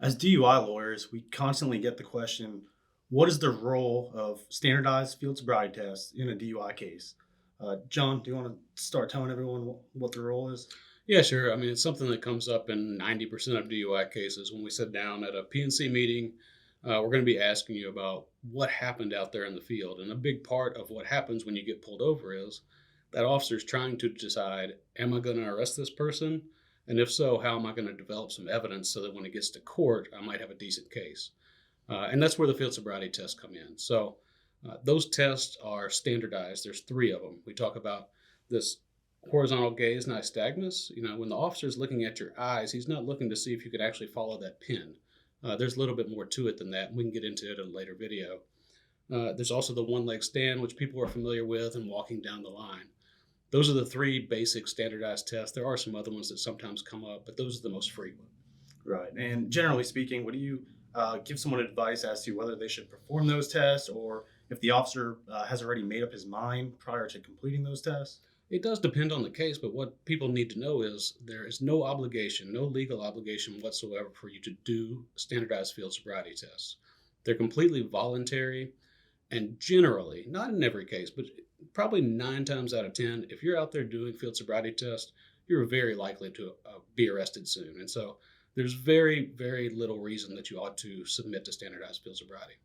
As DUI lawyers, we constantly get the question, what is the role of standardized field sobriety tests in a DUI case? John, do you want to start telling everyone what the role is? Yeah, sure. I mean, it's something that comes up in 90% of DUI cases. When we sit down at a PNC meeting, we're going to be asking you about what happened out there in the field. And a big part of what happens when you get pulled over is that officer's trying to decide, am I going to arrest this person? And if so, how am I going to develop some evidence so that when it gets to court, I might have a decent case? And that's where the field sobriety tests come in. So those tests are standardized. There's three of them. We talk about this horizontal gaze nystagmus. When the officer is looking at your eyes, he's not looking to see if you could actually follow that pin. There's a little bit more to it than that. We can get into it in a later video. There's also the one leg stand, which people are familiar with, and walking down the line. Those are the three basic standardized tests. There are some other ones that sometimes come up, but those are the most frequent. Right. And generally speaking, what do you give someone advice as to whether they should perform those tests or if the officer has already made up his mind prior to completing those tests? It does depend on the case, but what people need to know is there is no obligation, no legal obligation whatsoever for you to do standardized field sobriety tests. They're completely voluntary, and generally, not in every case, but probably 9 times out of 10, if you're out there doing field sobriety tests, you're very likely to be arrested soon. And so there's very, very little reason that you ought to submit to standardized field sobriety.